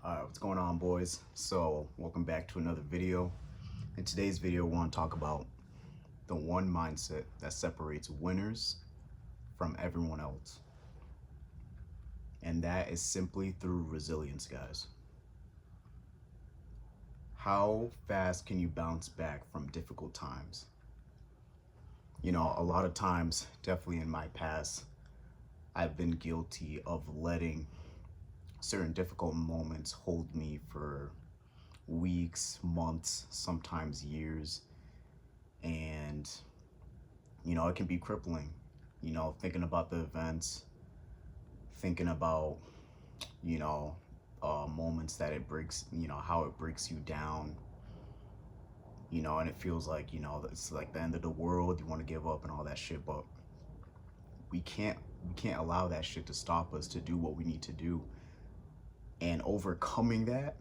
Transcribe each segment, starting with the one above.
What's going on, boys? So welcome back to another video. In today's video, we want to talk about the one mindset that separates winners from everyone else. And that is simply through resilience, guys. How fast can you bounce back from difficult times? You know, a lot of times, definitely in my past, I've been guilty of letting certain difficult moments hold me for weeks, months, sometimes years. And, it can be crippling, thinking about the events, thinking about, you know, moments that it breaks, how it breaks you down, and it feels like, it's like the end of the world, you want to give up and all that shit. But we can't allow that shit to stop us to do what we need to do. And overcoming that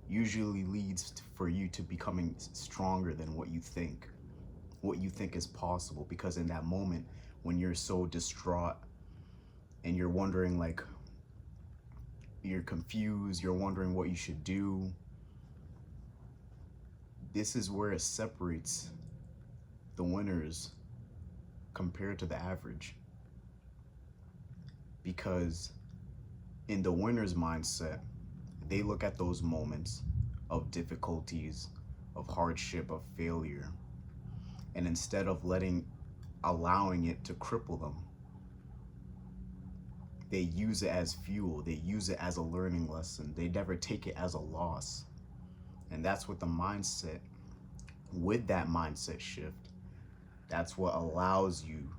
usually leads for you to becoming stronger than what you think is possible. Because in that moment when you're so distraught and you're wondering, like, you're confused, you're wondering what you should do, this is where it separates the winners compared to the average. Because in the winner's mindset, they look at those moments of difficulties, of hardship, of failure, and instead of allowing it to cripple them, they use it as fuel. They use it as a learning lesson. They never take it as a loss. And that's what the mindset, with that mindset shift, that's what allows you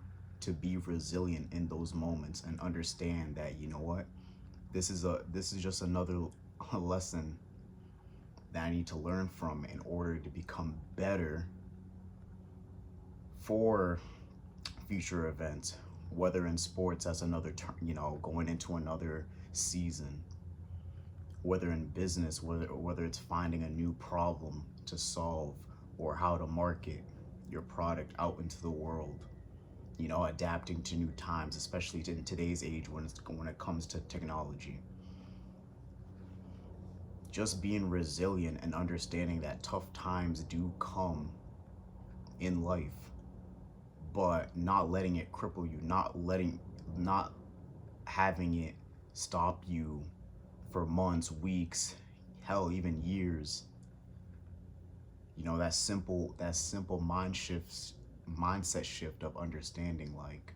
to be resilient in those moments and understand that, you know what, this is just another lesson that I need to learn from in order to become better for future events, whether in sports as another going into another season, whether in business, whether it's finding a new problem to solve, or how to market your product out into the world, adapting to new times, especially in today's age when it comes to technology. Just being resilient and understanding that tough times do come in life, but not letting it cripple you, not having it stop you for months, weeks, hell, even years. That simple mindset shift of understanding, like,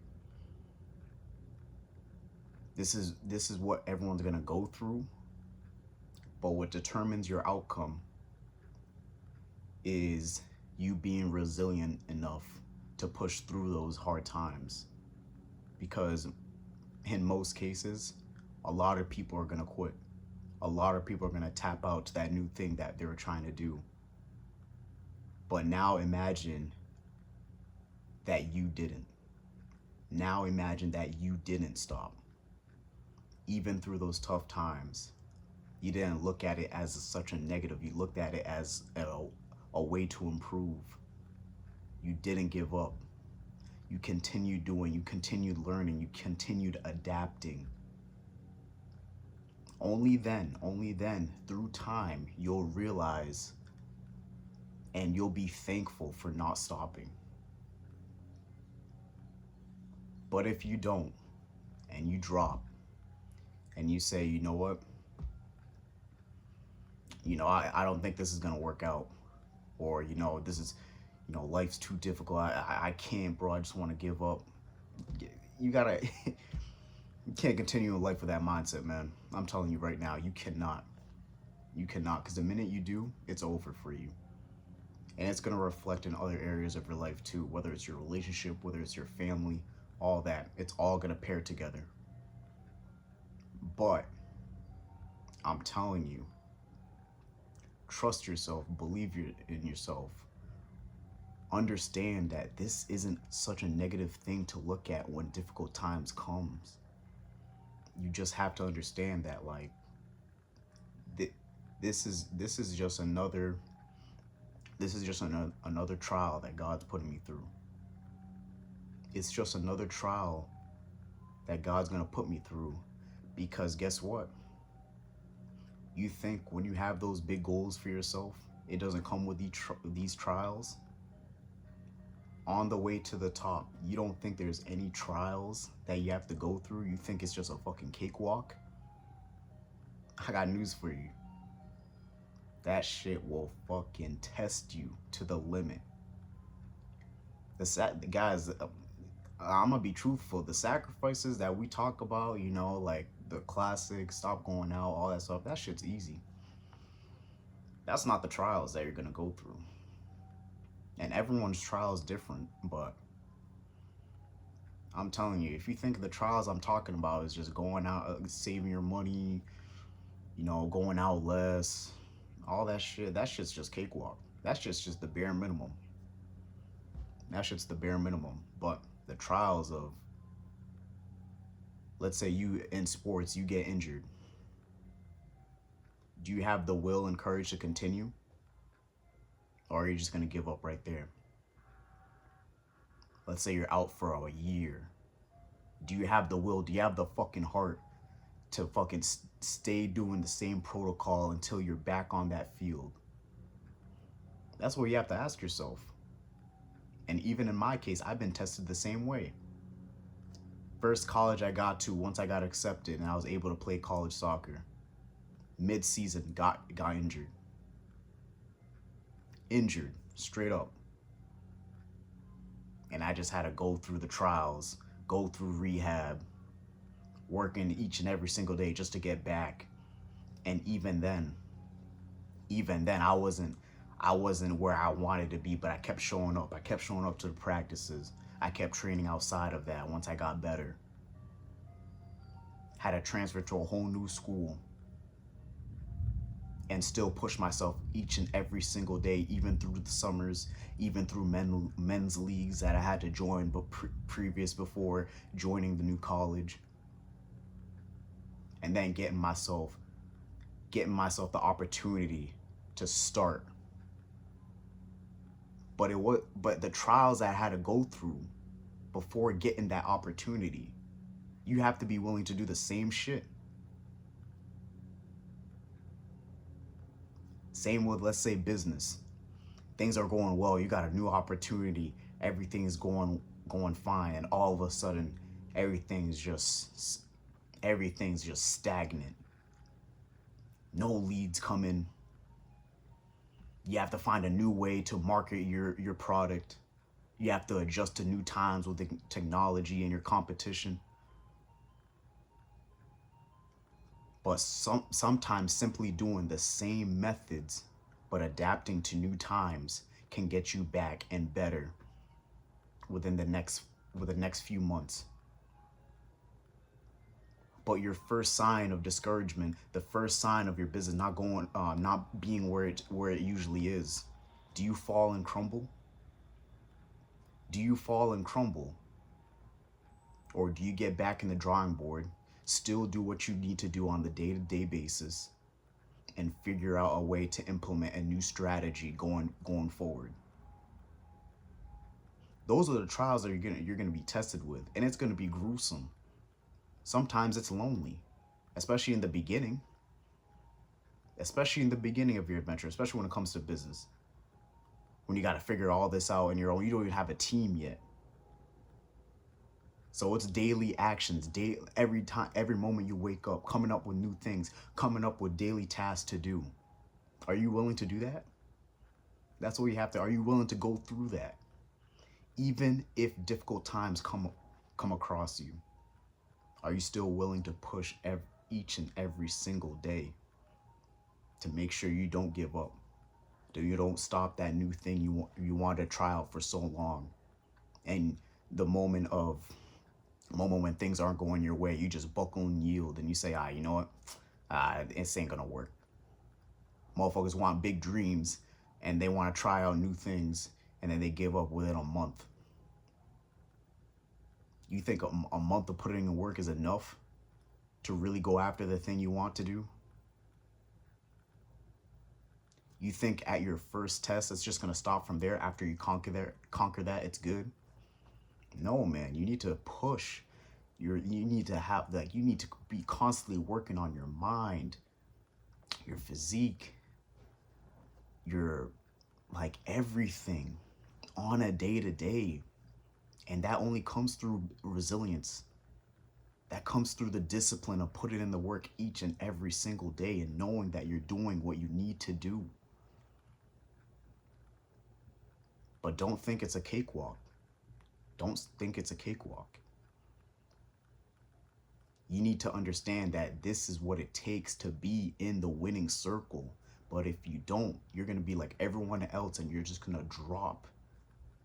this is what everyone's gonna go through, but what determines your outcome is you being resilient enough to push through those hard times. Because in most cases, a lot of people are gonna quit. A lot of people are gonna tap out to that new thing that they were trying to do. But now imagine that you didn't. Now imagine that you didn't stop. Even through those tough times, you didn't look at it as such a negative. You looked at it as a way to improve. You didn't give up. You continued doing, you continued learning, you continued adapting. Only then, through time, you'll realize and you'll be thankful for not stopping. But if you don't, and you drop, and you say, you know what, I don't think this is gonna work out, or this is, life's too difficult, I can't, bro, I just want to give up. You gotta you can't continue in life with that mindset, man. I'm telling you right now, you cannot, because the minute you do, it's over for you. And it's going to reflect in other areas of your life too, whether it's your relationship, whether it's your family, all that. It's all going to pair together. But I'm telling you, trust yourself, believe in yourself. Understand that this isn't such a negative thing to look at when difficult times comes. You just have to understand that, like, this is just another trial that God's putting me through. It's just another trial that God's gonna put me through, because guess what? You think when you have those big goals for yourself, it doesn't come with these trials? On the way to the top, you don't think there's any trials that you have to go through? You think it's just a fucking cakewalk? I got news for you. That shit will fucking test you to the limit. The guys, I'm gonna be truthful. The sacrifices that we talk about, you know, like the classic, stop going out, all that stuff, that shit's easy. That's not the trials that you're gonna go through. And everyone's trial is different, but I'm telling you, if you think the trials I'm talking about is just going out, saving your money, you know, going out less, all that shit, that shit's just cakewalk. That's just the bare minimum. That shit's the bare minimum. But the trials of, let's say you in sports, you get injured. Do you have the will and courage to continue? Or are you just gonna give up right there? Let's say you're out for a year. Do you have the will? Do you have the fucking heart to fucking stay doing the same protocol until you're back on that field? That's what you have to ask yourself. And even in my case, I've been tested the same way. First college I got to, once I got accepted and I was able to play college soccer, mid-season got injured. Injured, straight up. And I just had to go through the trials, go through rehab, working each and every single day just to get back. And even then I wasn't where I wanted to be, but I kept showing up. I kept showing up to the practices. I kept training outside of that once I got better. Had to transfer to a whole new school and still push myself each and every single day, even through the summers, even through men's leagues that I had to join but previous before joining the new college. And then getting myself the opportunity to start. But the trials I had to go through before getting that opportunity, you have to be willing to do the same shit. Same with, let's say, business. Things are going well, you got a new opportunity, everything is going fine, and all of a sudden everything's just stagnant. No leads coming. You have to find a new way to market your product. You have to adjust to new times with the technology and your competition. But sometimes simply doing the same methods but adapting to new times can get you back and better within the next few months. But your first sign of discouragement, the first sign of your business not being where it usually is, do you fall and crumble? Do you fall and crumble? Or do you get back in the drawing board, still do what you need to do on the day-to-day basis, and figure out a way to implement a new strategy going forward? Those are the trials that you're gonna be tested with, and it's gonna be gruesome. Sometimes it's lonely, especially in the beginning. Especially in the beginning of your adventure, especially when it comes to business. When you gotta figure all this out on your own, you don't even have a team yet. So it's daily actions, every moment you wake up, coming up with new things, coming up with daily tasks to do. Are you willing to do that? That's what you have to. Are you willing to go through that? Even if difficult times come across you, are you still willing to push each and every single day to make sure you don't give up? You don't stop that new thing you want to try out for so long, and the moment when things aren't going your way, you just buckle and yield, and you say, you know what, this ain't gonna work. Motherfuckers want big dreams, and they want to try out new things, and then they give up within a month. You think a month of putting in work is enough to really go after the thing you want to do? You think at your first test it's just gonna stop from there? After you conquer that, it's good? No, man. You need to push. You need to be constantly working on your mind. your physique, your like everything on a day to day. And that only comes through resilience. That comes through the discipline of putting in the work each and every single day and knowing that you're doing what you need to do. But don't think it's a cakewalk. Don't think it's a cakewalk. You need to understand that this is what it takes to be in the winning circle. But if you don't, you're going to be like everyone else and you're just going to drop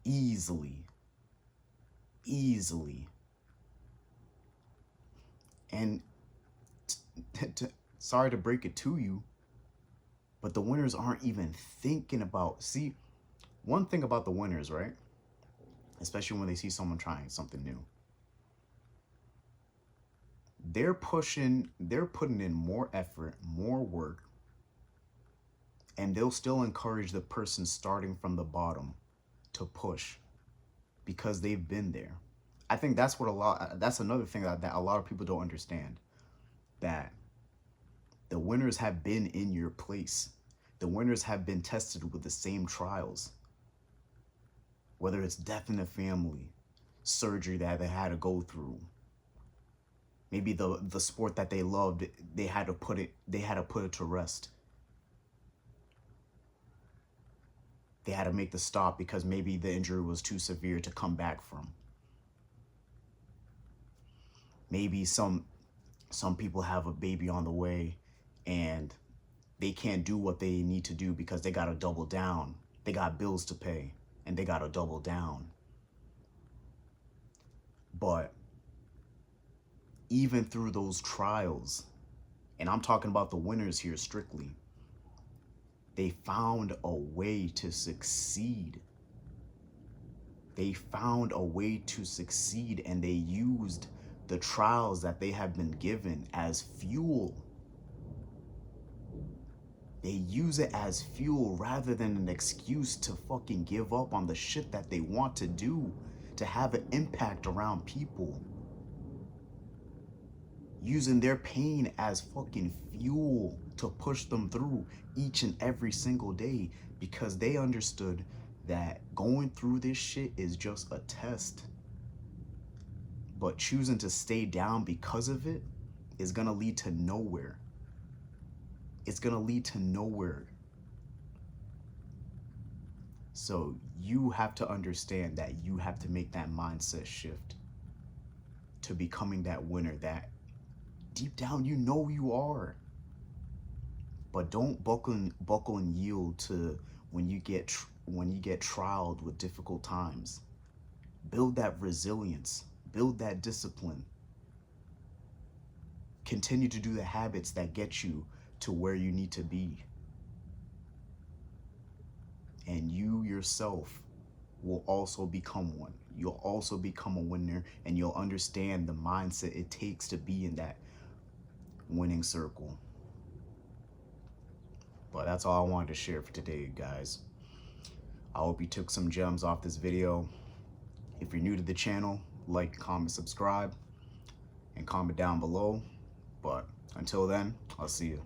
easily. Easily. And sorry to break it to you, but the winners aren't even thinking about, see, one thing about the winners, right? Especially when they see someone trying something new. They're putting in more effort, more work, and they'll still encourage the person starting from the bottom to push because they've been there. I think that's another thing that a lot of people don't understand, that the winners have been in your place. The winners have been tested with the same trials, whether it's death in the family, surgery that they had to go through, maybe the sport that they loved, they had to put it to rest. They had to make the stop because maybe the injury was too severe to come back from. Maybe some people have a baby on the way and they can't do what they need to do because they got to double down. They got bills to pay and they got to double down. But even through those trials, and I'm talking about the winners here strictly, they found a way to succeed. They found a way to succeed, and they used the trials that they have been given as fuel. They use it as fuel rather than an excuse to fucking give up on the shit that they want to do, to have an impact around people. Using their pain as fucking fuel to push them through each and every single day, because they understood that going through this shit is just a test. But choosing to stay down because of it is gonna lead to nowhere. It's gonna lead to nowhere. So you have to understand that you have to make that mindset shift to becoming that winner that deep down you know you are. But don't buckle and yield to when you get trialed with difficult times. Build that resilience, build that discipline. Continue to do the habits that get you to where you need to be. And you yourself will also become one. You'll also become a winner, and you'll understand the mindset it takes to be in that winning circle. But that's all I wanted to share for today, guys. I hope you took some gems off this video. If you're new to the channel, like, comment, subscribe, and comment down below. But until then, I'll see you.